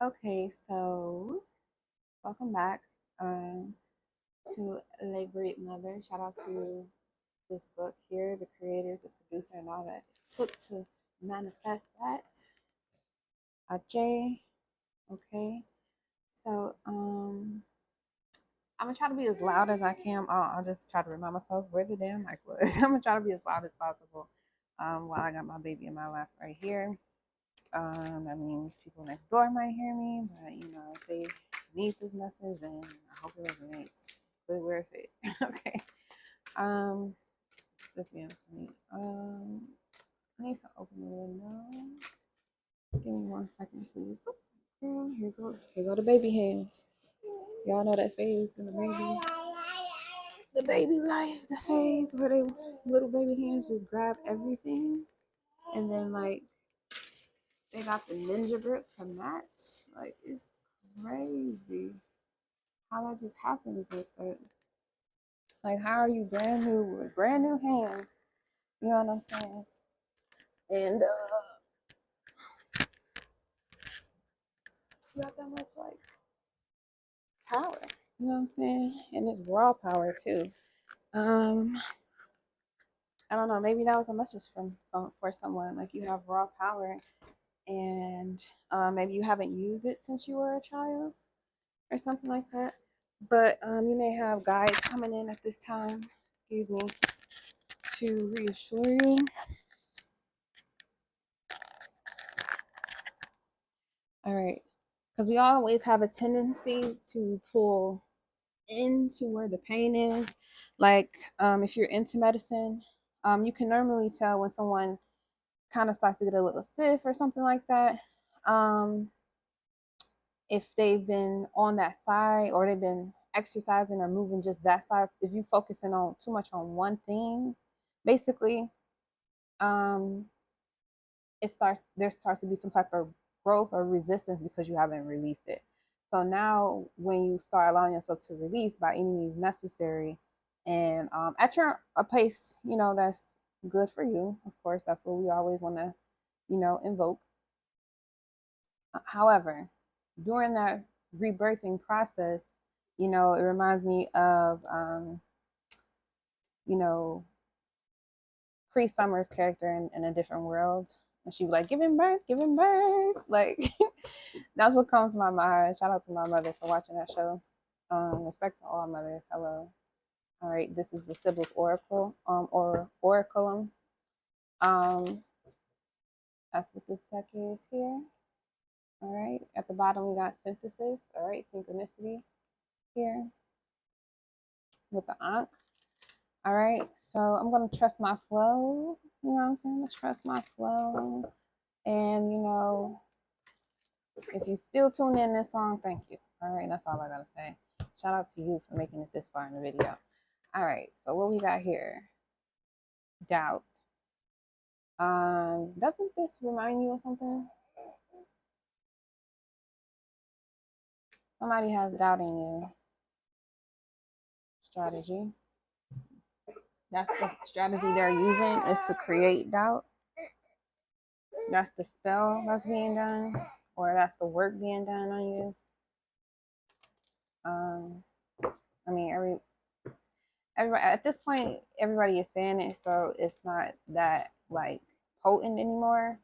Okay, so welcome back um, to A Great Mother. Shout out to this book here, the creators, the producer, and all that it took to manifest that. Jay, okay. So I'm gonna try to be as loud as I can. I'll just try to remind myself where the damn mic was. I'm gonna try to be as loud as possible while I got my baby in my lap right here. That means people next door might hear me, but if they need this message, then I hope it resonates. But worth it. Okay. Um, just being funny. I need to open the window. Give me 1 second, please. Oh, here go. Here go the baby hands. Y'all know that phase in the baby life, the phase where they little baby hands just grab everything, and then like they got the ninja grip to match. Like it's crazy how that just happens like that. Like how are you brand new with brand new hands? You know what I'm saying? And you got that much like power. You know what I'm saying? And it's raw power too. Um, I don't know. Maybe that was a message from for someone. Like you have raw power, and maybe you haven't used it since you were a child or something like that. But you may have guides coming in at this time. Excuse me, to reassure you. All right. Because we always have a tendency to pull into where the pain is. Like if you're into medicine, you can normally tell when someone kind of starts to get a little stiff or something like that. Um, if they've been on that side or they've been exercising or moving just that side, if you're focusing on too much on one thing, basically, um, there starts to be some type of growth or resistance because you haven't released it. So now, when you start allowing yourself to release by any means necessary, and at your a pace, that's good for you. Of course, that's what we always want to, invoke. However, during that rebirthing process, it reminds me of, you know, Cree Summers' character in A Different World. And she was like, giving birth, giving birth. Like, that's what comes to my mind. Shout out to my mother for watching that show. Respect to all mothers. Hello. All right, this is the Sibyl's Oracle, or Oraculum. Um, that's what this deck is here. All right, at the bottom we got synthesis. All right, synchronicity here with the Ankh. All right, so I'm gonna trust my flow. You know what I'm saying? Trust my flow. And if you still tune in this long, thank you. All right, that's all I gotta say. Shout out to you for making it this far in the video. All right, so what we got here? Doubt. Doesn't this remind you of something? Somebody has doubt in you. Strategy. That's the strategy they're using, is to create doubt. That's the spell that's being done, or that's the work being done on you. Um, I mean, everybody at this point, everybody is saying it, so it's not that like potent anymore.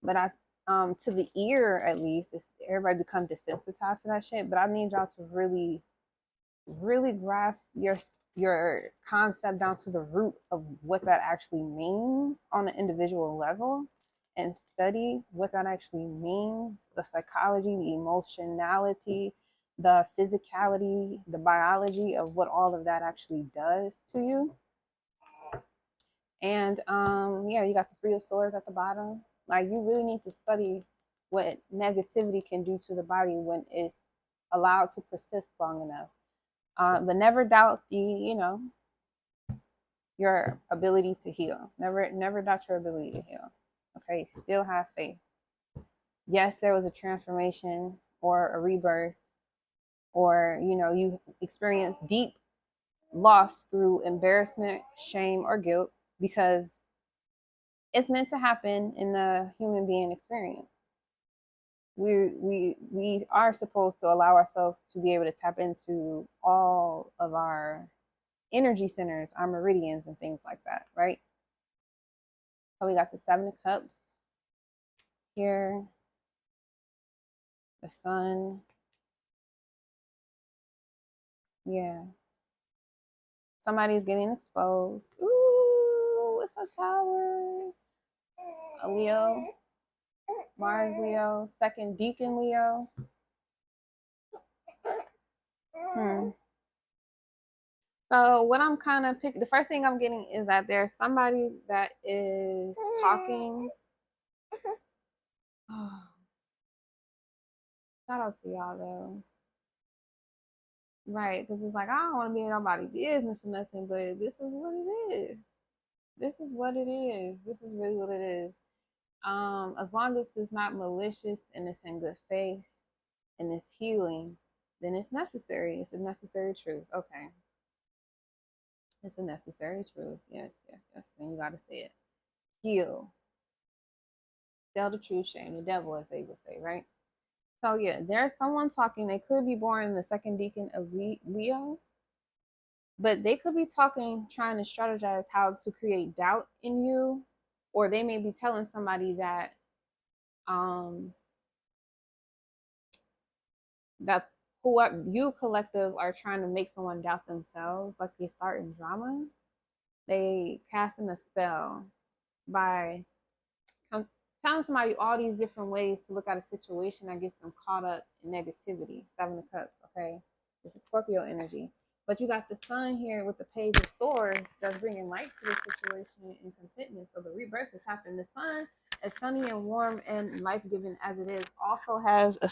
But to the ear at least, it's everybody become desensitized to that shit. But I need y'all to really, really grasp your concept down to the root of what that actually means on an individual level, and study what that actually means, the psychology, the emotionality, the physicality, the biology of what all of that actually does to you. And yeah, you got the Three of Swords at the bottom. Like you really need to study what negativity can do to the body when it's allowed to persist long enough. But never doubt your ability to heal. Never doubt your ability to heal. Okay, still have faith. Yes, there was a transformation or a rebirth, or you experience deep loss through embarrassment, shame, or guilt, because it's meant to happen in the human being experience. we are supposed to allow ourselves to be able to tap into all of our energy centers, our meridians and things like that, right? So we got the Seven of Cups here, the Sun. Yeah. Somebody's getting exposed. Ooh, it's a Tower. A Leo. Mars Leo. Second Deacon Leo. So what I'm kind of the first thing I'm getting is that there's somebody that is talking. Oh, shout out to y'all though. Right, because it's like I don't want to be in nobody's business or nothing, but this is what it is. This is what it is. This is really what it is. As long as it's not malicious and it's in good faith and it's healing, then it's necessary. It's a necessary truth. Okay. It's a necessary truth. Yes, yes, yes. And you gotta say it. Heal. Tell the truth, shame the devil, as they would say, right? So yeah, there's someone talking. They could be born in the second deacon of Leo, but they could be talking, trying to strategize how to create doubt in you, or they may be telling somebody that um that who you collective are trying to make someone doubt themselves, like they start in drama. They casting a spell by telling somebody all these different ways to look at a situation that gets them caught up in negativity. Seven of Cups, okay? This is Scorpio energy. But you got the Sun here with the Page of Swords that's bringing light to the situation and contentment. So the rebirth is happening. The Sun, as sunny and warm and life-giving as it is, also has a...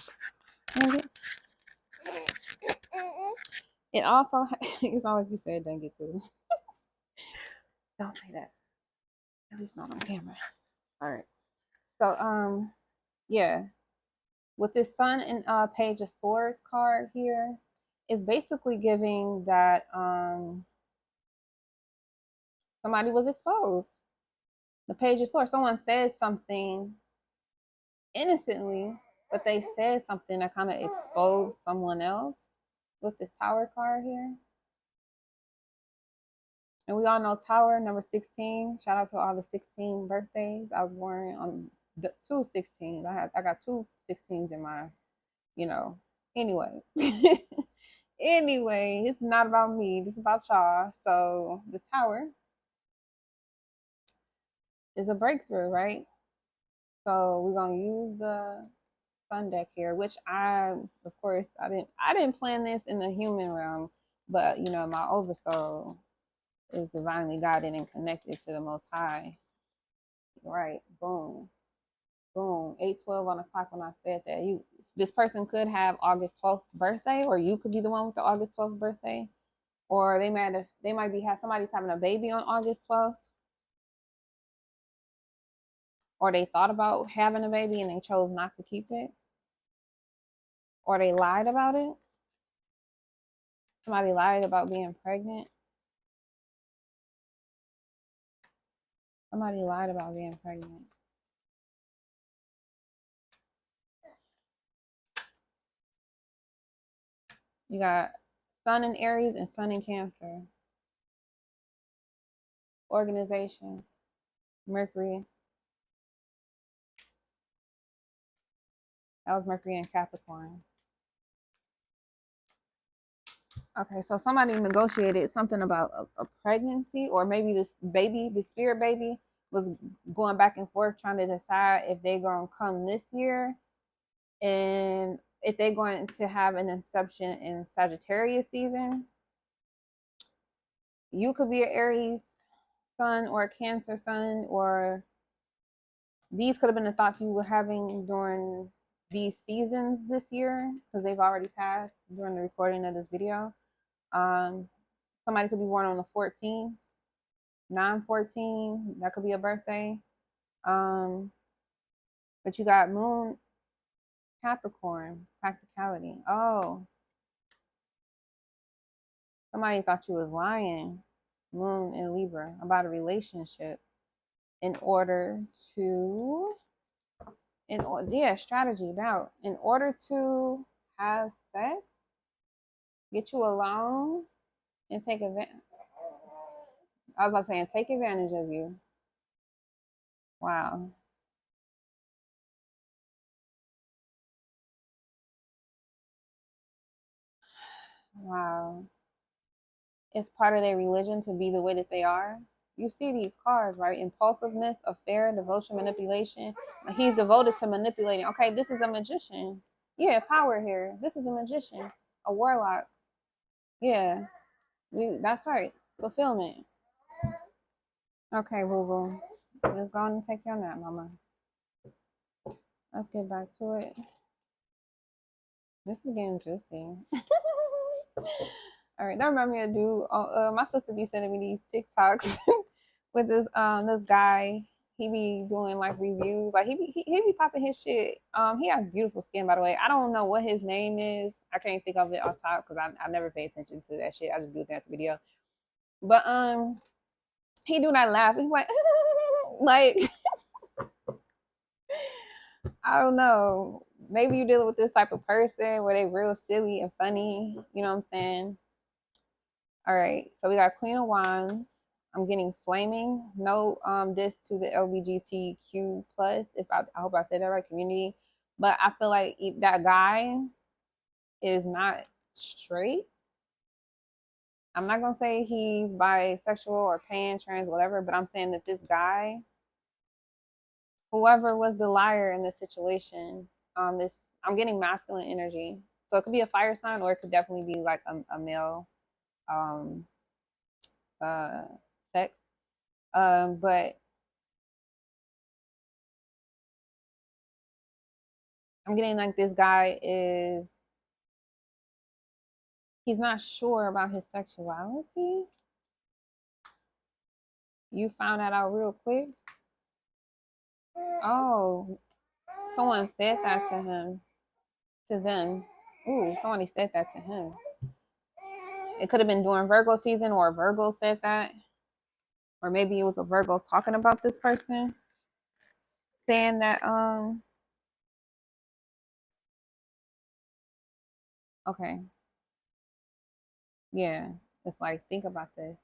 It also... It's all like you said, don't get to. Don't say that. At least not on camera. All right. So, yeah. With this Sun and Page of Swords card here, is basically giving that somebody was exposed. The Page of Swords, someone said something innocently, but they said something that kind of exposed someone else with this Tower card here. And we all know Tower, number 16. Shout out to all the 16 birthdays. I was born on the 2/16. I got 2/16s in my, anyway. Anyway, it's not about me. This is about y'all. So the Tower is a breakthrough, right? So we're gonna use the Sun deck here, which of course, I didn't plan this in the human realm, but my oversoul is divinely guided and connected to the Most High. Right? Boom, boom. 8:12 on the clock when I said that. This person could have August 12th birthday, or you could be the one with the August 12th birthday. Or they might have somebody's having a baby on August 12th, or they thought about having a baby and they chose not to keep it, or they lied about it. Somebody lied about being pregnant. Somebody lied about being pregnant. You got Sun in Aries and Sun in Cancer. Organization, Mercury. That was Mercury in Capricorn. Okay, so somebody negotiated something about a pregnancy, or maybe this baby, the spirit baby, was going back and forth trying to decide if they're going to come this year and if they're going to have an inception in Sagittarius season. You could be an Aries sun or a Cancer sun, or these could have been the thoughts you were having during these seasons this year, because they've already passed during the recording of this video. Somebody could be born on the 14th, 9/14. That could be a birthday. But you got Moon Capricorn, practicality. Oh, somebody thought you was lying, Moon in Libra, about a relationship in order to Yeah, strategy. Now, in order to have sex, get you alone and take advantage. I was about to say, and take advantage of you. Wow. Wow. It's part of their religion to be the way that they are. You see these cards, right? Impulsiveness, affair, devotion, manipulation. Like he's devoted to manipulating. Okay, this is a magician. Yeah, power here. This is a magician, a warlock. Yeah, that's right. Fulfillment. Okay, boo boo. Let's go on and take your nap, mama. Let's get back to it. This is getting juicy. All right, that reminds me of dude. My sister be sending me these TikToks with this guy. He be doing like reviews. Like he be popping his shit. He has beautiful skin, by the way. I don't know what his name is. I can't think of it off top because I never pay attention to that shit. I just be looking at the video. But he do not laugh. He's like like I don't know. Maybe you're dealing with this type of person where they real silly and funny. You know what I'm saying? All right. So we got Queen of Wands. I'm getting flaming. No, this to the LGBTQ plus. If I hope I said that right, community. But I feel like that guy is not straight. I'm not gonna say he's bisexual or pan, trans, whatever. But I'm saying that this guy, whoever was the liar in this situation, this I'm getting masculine energy. So it could be a fire sign, or it could definitely be like a male um, uh, sex. But I'm getting like this guy is he's not sure about his sexuality. You found that out real quick. Oh, someone said that to him, to them. Ooh, somebody said that to him. It could have been during Virgo season, or Virgo said that, or maybe it was a Virgo talking about this person, saying that. Okay, yeah. It's like think about this.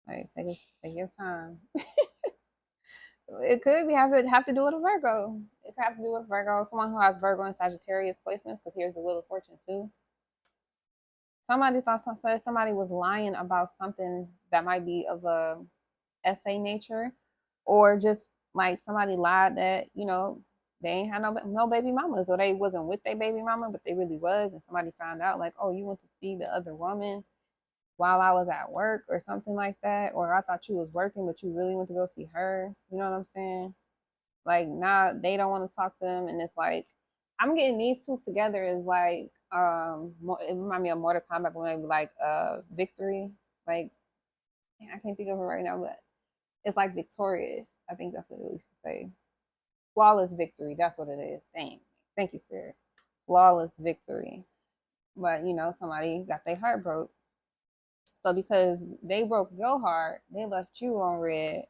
Like take your time. It could be have to do with a Virgo. It could have to do with Virgo. Someone who has Virgo and Sagittarius placements, because here's the Wheel of Fortune too. Somebody thought somebody was lying about something that might be of a essay nature, or just like somebody lied that they ain't had no baby mamas, or they wasn't with their baby mama, but they really was, and somebody found out like, oh, you went to see the other woman while I was at work or something like that, or I thought you was working, but you really went to go see her. You know what I'm saying? Like now they don't want to talk to them, and it's like I'm getting these two together is like it reminds me of Mortal Kombat when they be like victory. Like I can't think of it right now, but it's like victorious. I think that's what it used to say. Flawless victory. That's what it is. Dang. Thank you, Spirit. Flawless victory. But somebody got their heart broke. So because they broke your heart, they left you on red,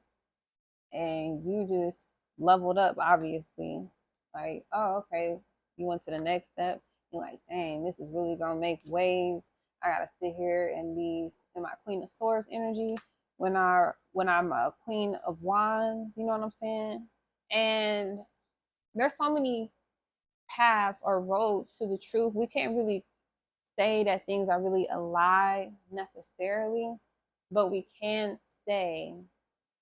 and you just leveled up, obviously. Like, oh, okay, you went to the next step. You're like, dang, this is really gonna make waves. I gotta sit here and be in my Queen of Swords energy when I'm a Queen of Wands. You know what I'm saying? And there's so many paths or roads to the truth. We can't really say that things are really a lie necessarily, but we can say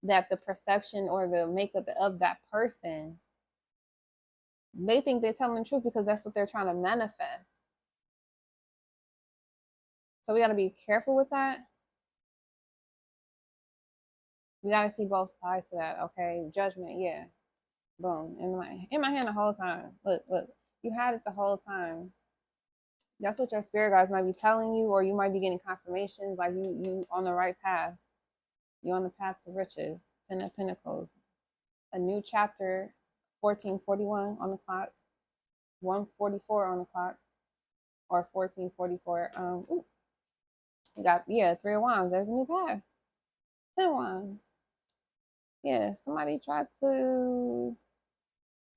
that the perception or the makeup of that person, they think they're telling the truth because that's what they're trying to manifest. So we got to be careful with that. We got to see both sides to that. Okay, judgment, yeah, boom, in my hand the whole time. Look, you had it the whole time. That's what your spirit guides might be telling you, or you might be getting confirmations like you on the right path. You on the path to riches. Ten of Pentacles, a new chapter. 1441 on the clock. 144 on the clock. Or 1444. Ooh, you got, yeah, Three of Wands. There's a new path. 10 of Wands. Yeah, somebody tried to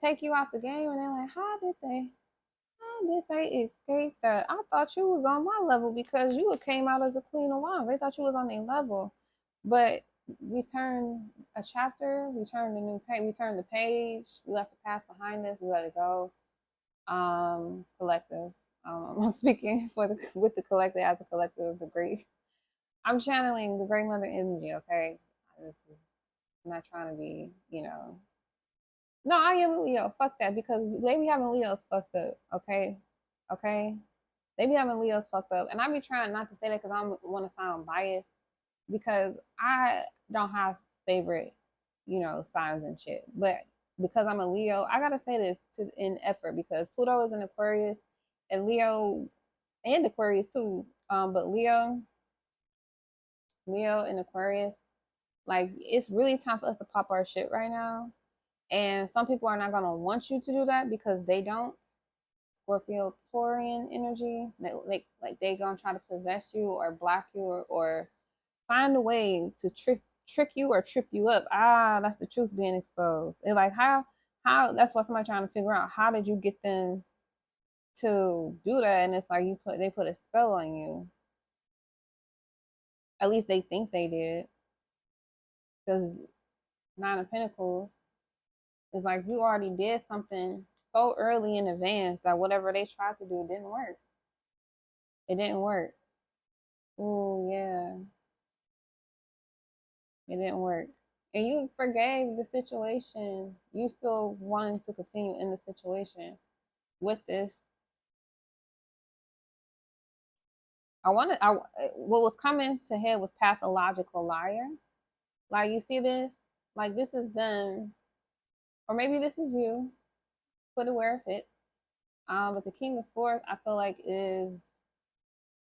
take you out the game, and they're like, how did they escape that? I thought you was on my level because you came out as a queen of wands. They thought you was on their level, but we turned a chapter, we turned a new page, we turned the page, we left the past behind us, we let it go. Collective. I'm speaking for the with the collective as a collective of the great. I'm channeling the great mother energy. Okay, this is I'm not trying to be, No, I am a Leo. Fuck that, because they be having Leos fucked up. Okay, okay, they be having Leos fucked up, and I be trying not to say that because I want to sound biased, because I don't have favorite, signs and shit. But because I'm a Leo, I gotta say this to in effort, because Pluto is in Aquarius, and Leo and Aquarius too. But Leo and Aquarius, like, it's really time for us to pop our shit right now. And some people are not gonna want you to do that because they don't. Scorpio Taurian energy, like they gonna try to possess you or block you, or find a way to trick you or trip you up. That's the truth being exposed. They're like, how that's what somebody trying to figure out, how did you get them to do that? And it's like they put a spell on you. At least they think they did, because Nine of Pentacles is like, you already did something so early in advance that whatever they tried to do didn't work. It didn't work. Oh yeah, it didn't work. And you forgave the situation. You still wanted to continue in the situation with this. What was coming to head was pathological liar. Like, you see this? Like, this is them, or maybe this is you. Put it where it fits. But the King of Swords, I feel like, is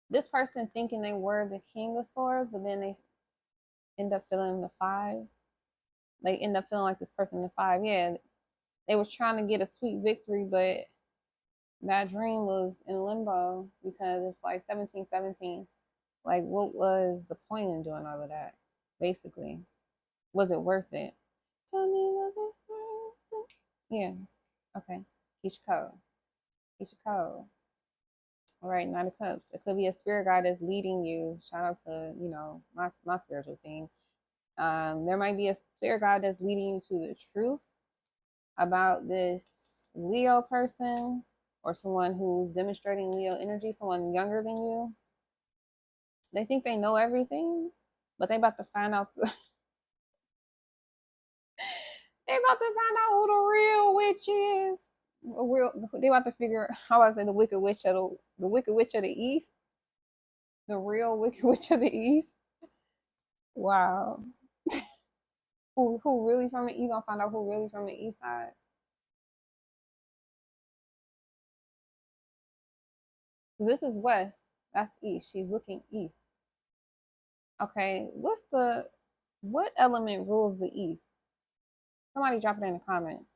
this person thinking they were the King of Swords, but then they end up feeling the five. They end up feeling like this person in the five. Yeah, they was trying to get a sweet victory, but that dream was in limbo, because it's like 1717. Like, what was the point in doing all of that? Basically, was it worth it? Tell me, was it worth it? Yeah. Okay. Keisha Cole. Keisha Cole. All right, Nine of Cups. It could be a spirit guide that's leading you. Shout out to, my spiritual team. There might be a spirit guide that's leading you to the truth about this Leo person, or someone who's demonstrating Leo energy, someone younger than you. They think they know everything, but they about to find out. They about to find out who the real witch is. They about to figure how I say the wicked witch of the east, the real wicked witch of the east. Wow, who really from the east? You gonna find out who really from the east side. This is west. That's east. She's looking east. Okay, what element rules the east? Somebody drop it in the comments.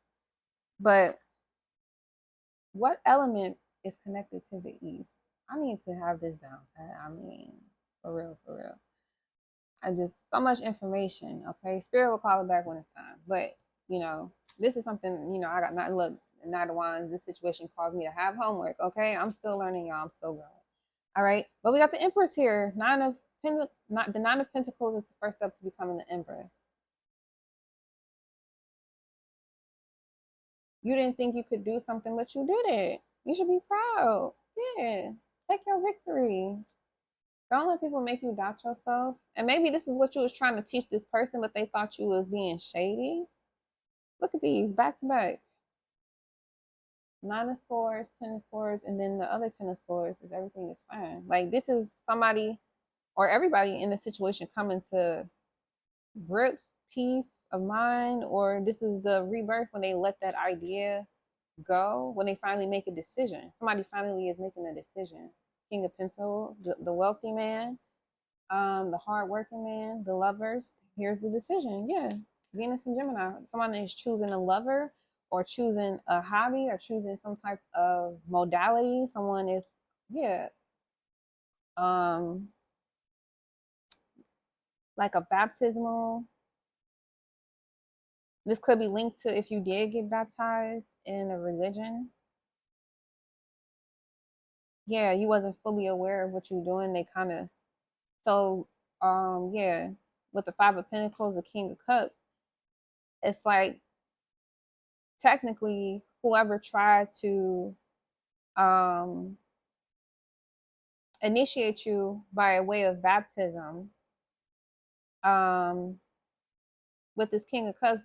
But what element is connected to the east? I need to have this down. I mean, for real, for real. I just so much information. Okay, Spirit will call it back when it's time. But this is something. I got not look Night of Wands. This situation caused me to have homework. Okay, I'm still learning, y'all. I'm still growing. All right, but we got the Empress here. The Nine of Pentacles is the first step to becoming the Empress. You didn't think you could do something, but you did it. You should be proud. Yeah, take your victory. Don't let people make you doubt yourself. And maybe this is what you was trying to teach this person, but they thought you was being shady. Look at these back to back. Nine of Swords, Ten of Swords, and then the other Ten of Swords is everything is fine. Like, this is somebody or everybody in the situation coming to grips, peace of mind, or this is the rebirth when they let that idea go, when they finally make a decision. Somebody finally is making a decision. King of Pentacles, the wealthy man, the hardworking man, the lovers. Here's the decision. Yeah, Venus and Gemini. Someone is choosing a lover, or choosing a hobby, or choosing some type of modality. Someone is, yeah, um, like a baptismal This could be linked to if you did get baptized in a religion. Yeah, you wasn't fully aware of what you were doing. They kind of so yeah, with the Five of Pentacles, the King of Cups, it's like technically whoever tried to um initiate you by way of baptism, um with this King of Cups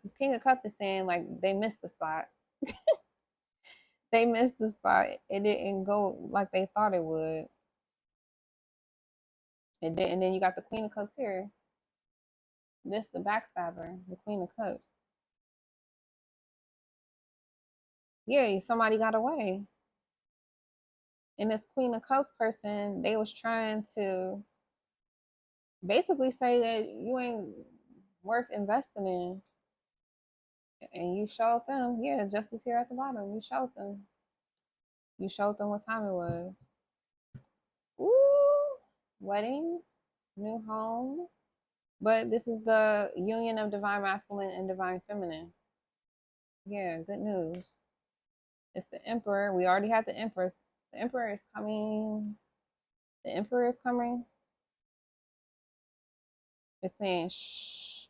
is saying like they missed the spot. They missed the spot. It didn't go like they thought it would. It did, and then you got the Queen of Cups here. This the backstabber, the Queen of Cups. Yeah, somebody got away. And this Queen of Cups person, they was trying to basically say that you ain't worth investing in. And you showed them, yeah, justice here at the bottom. You showed them. You showed them what time it was. Ooh, wedding, new home. But this is the union of divine masculine and divine feminine. Yeah, good news. It's the Emperor. We already had the Empress. The Emperor is coming. The Emperor is coming. It's saying shh.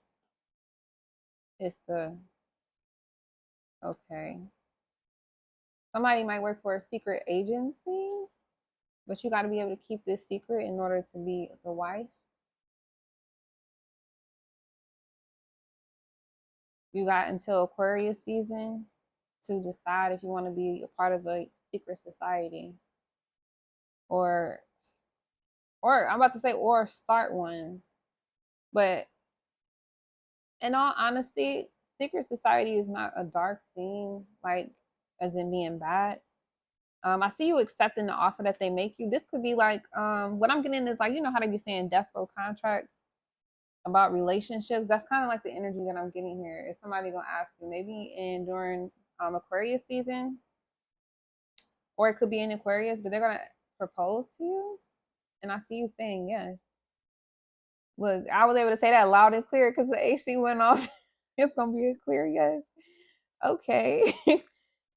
It's the okay. Somebody might work for a secret agency, but you got to be able to keep this secret in order to be the wife. You got until Aquarius season to decide if you want to be a part of a secret society or I'm about to say or start one. But in all honesty, secret society is not a dark thing, like as in being bad. I see you accepting the offer that they make you. This could be like what I'm getting is like you know how they be saying death row contract about relationships. That's kind of like the energy that I'm getting here. Is somebody gonna ask you maybe in during Aquarius season, or it could be in Aquarius, but they're gonna propose to you, and I see you saying yes. Look, I was able to say that loud and clear because the AC went off. It's gonna be a clear yes. Okay.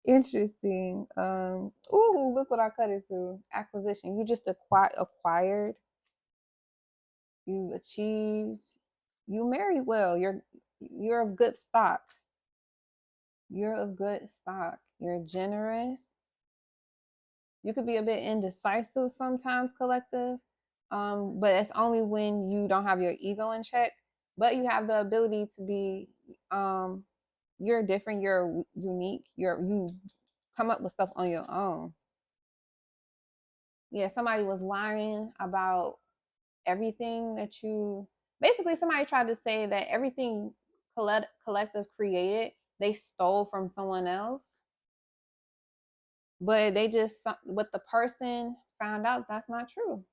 Interesting. Ooh, look what I cut it to. Acquisition. You just acquired. You achieved. You married well. You're of good stock. You're of good stock. You're generous. You could be a bit indecisive sometimes, collective. But it's only when you don't have your ego in check. But you have the ability to be you're different, you're unique, you come up with stuff on your own. Yeah, somebody was lying about everything that you basically somebody tried to say that everything collective created they stole from someone else, but they just but the person found out that's not true.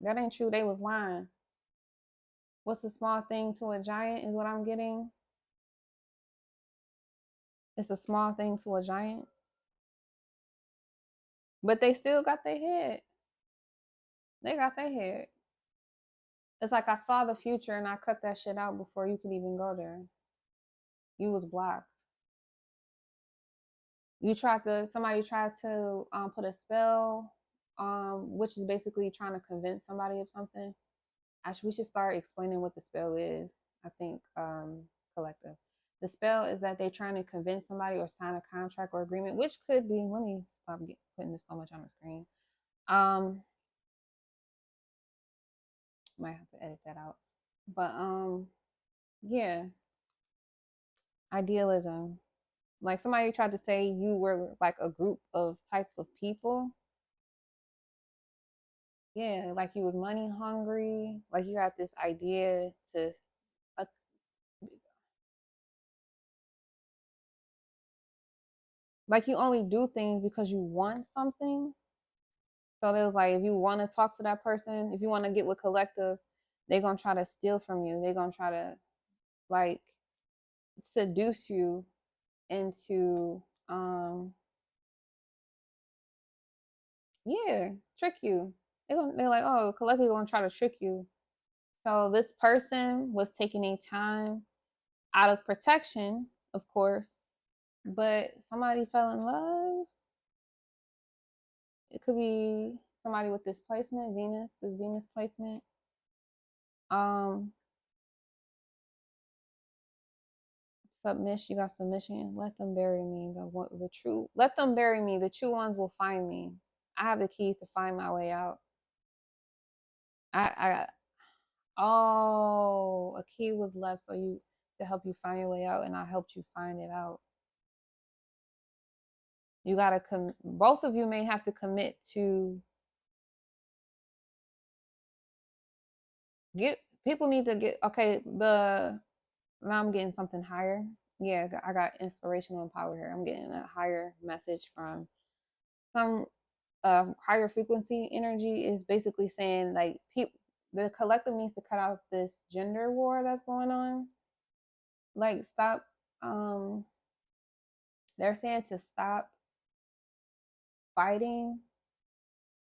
That ain't true. They was lying. What's a small thing to a giant is what I'm getting. It's a small thing to a giant, but they still got their head. They got their head. It's like I saw the future and I cut that shit out before you could even go there. You was blocked. Somebody tried to put a spell, which is basically trying to convince somebody of something. We should start explaining what the spell is. I think collective. The spell is that they're trying to convince somebody or sign a contract or agreement, which could be. Let me stop putting this so much on the screen. Might have to edit that out. But yeah, idealism. Like somebody tried to say you were like a group of type of people. Yeah, like you was money hungry. Like you had this idea to, uh, like you only do things because you want something. So it was like if you want to talk to that person, if you want to get with collective, they're gonna try to steal from you. They're gonna try to like seduce you into yeah, trick you. They're like, oh, collective gonna try to trick you. So this person was taking a time out of protection, of course, but somebody fell in love. It could be somebody with this placement, this Venus placement. Submission, you got submission. Let them bury me. The true, let them bury me. The true ones will find me. I have the keys to find my way out. I oh, a key was left so you to help you find your way out, and I helped you find it out. You gotta both of you may have to commit to get people need to get okay, now I'm getting something higher. Yeah, I got inspirational and power here. I'm getting a higher message from some higher frequency energy is basically saying like the collective needs to cut out this gender war that's going on. Like stop. They're saying to stop fighting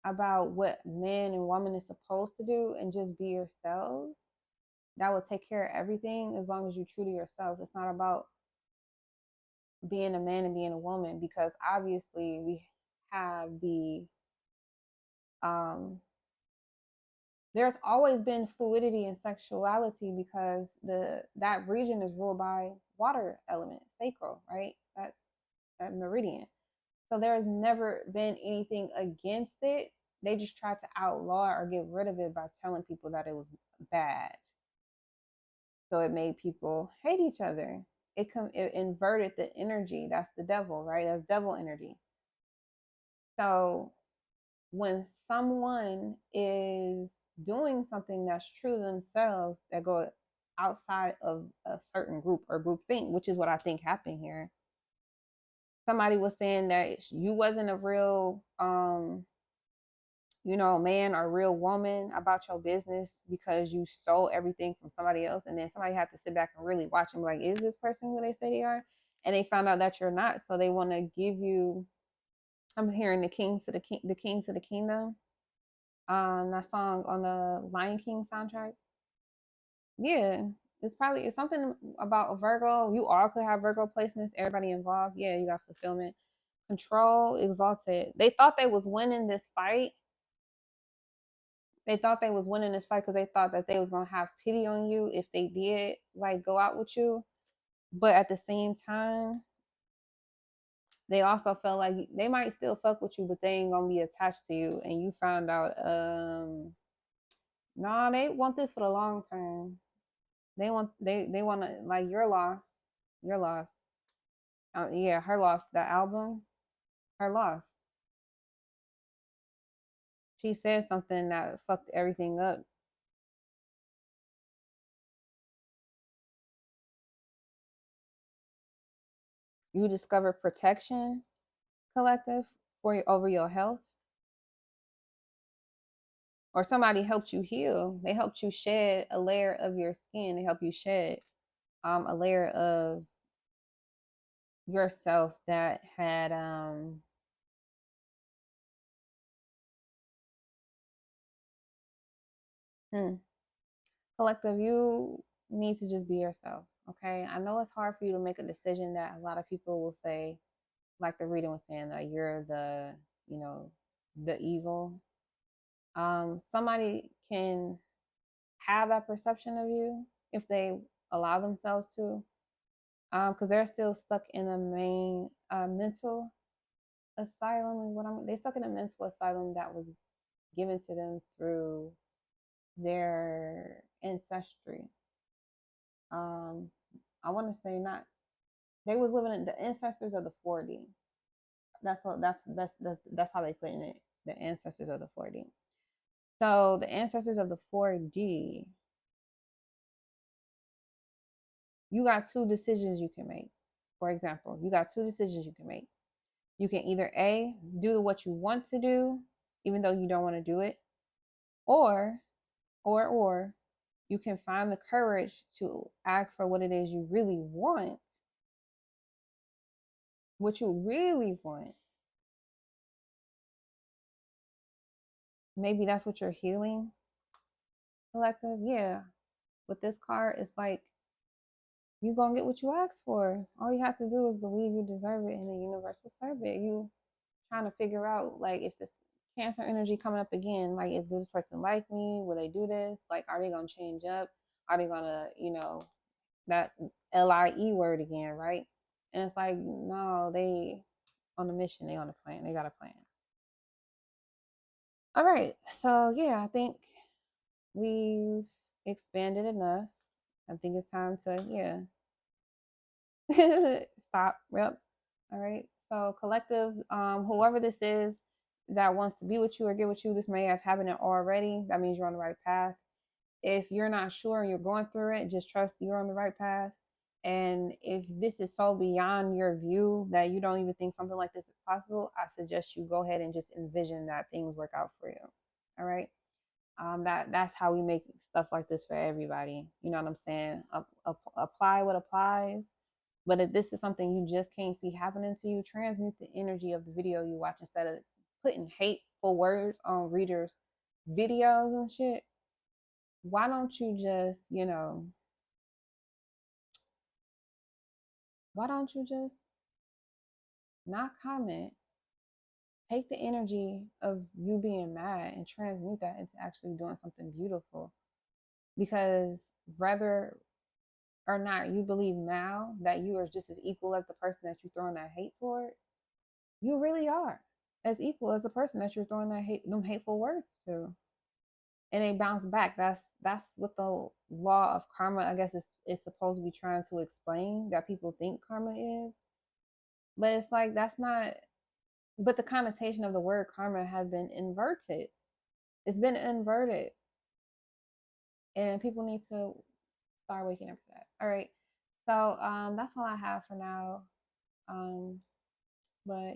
about what man and woman is supposed to do and just be yourselves. That will take care of everything as long as you're true to yourself. It's not about being a man and being a woman because obviously we have the there's always been fluidity in sexuality because that region is ruled by water element, sacral, right? That meridian. So there's never been anything against it. They just tried to outlaw or get rid of it by telling people that it was bad. So it made people hate each other. It inverted the energy. That's the devil, right? That's devil energy. So when someone is doing something that's true to themselves that go outside of a certain group or group thing, which is what I think happened here. Somebody was saying that you wasn't a real man or real woman about your business because you stole everything from somebody else, and then somebody had to sit back and really watch them like, is this person who they say they are? And they found out that you're not, so they want to give you. I'm hearing the king to the kingdom. That song on the Lion King soundtrack. Yeah, it's something about a Virgo. You all could have Virgo placements. Everybody involved. Yeah, you got fulfillment, control, exalted. They thought they was winning this fight. They thought they was winning this fight because they thought that they was gonna have pity on you if they did like go out with you. But at the same time, they also felt like they might still fuck with you, but they ain't gonna be attached to you. And you found out, nah, they want this for the long term. They want to like your loss. Yeah, her loss. That album, her loss. She said something that fucked everything up. You discover protection, collective, for over your health, or somebody helped you heal. They helped you shed a layer of your skin. They help you shed a layer of yourself that had hmm, collective. You need to just be yourself. Okay, I know it's hard for you to make a decision that a lot of people will say, like the reading was saying, that you're you know, the evil. Somebody can have that perception of you if they allow themselves to, because they're still stuck in a main mental asylum. Is what they stuck in a mental asylum that was given to them through their ancestry. Um, I want to say not. They was living in the ancestors of the 4D. That's how they put in it. The ancestors of the 4D. So the ancestors of the 4D, you got two decisions you can make. For example, you got two decisions you can make. You can either A, do what you want to do, even though you don't want to do it, or or you can find the courage to ask for what it is you really want, what you really want. Maybe that's what you're healing, collective. Yeah. With this card, it's like you're gonna get what you ask for. All you have to do is believe you deserve it and the universe will serve it. You trying to figure out like if this cancer energy coming up again, like if this person like me, will they do this? Like are they gonna change up? Are they gonna, that LIE word again, right? And it's like, no, they on a mission, they on a plan, they got a plan. All right. So yeah, I think we've expanded enough. I think it's time to stop. Yep. All right. So collective, whoever this is that wants to be with you or get with you, this may have happened already. That means you're on the right path. If you're not sure and you're going through it, just trust you're on the right path. And if this is so beyond your view that you don't even think something like this is possible, I suggest you go ahead and just envision that things work out for you. All right. That's how we make stuff like this for everybody. You know what I'm saying? Apply what applies. But if this is something you just can't see happening to you, transmute the energy of the video you watch instead of putting hateful words on readers' videos and shit. Why don't you just, why don't you just not comment? Take the energy of you being mad and transmute that into actually doing something beautiful. Because whether or not you believe now that you are just as equal as the person that you're throwing that hate towards, you really are as equal as the person that you're throwing them hateful words to. And they bounce back. That's what the law of karma, I guess, is supposed to be trying to explain, that people think karma is. But it's like that's not, but the connotation of the word karma has been inverted. It's been inverted. And people need to start waking up to that. All right. So that's all I have for now. But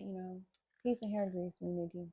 peace and hair grease, me, Nikki.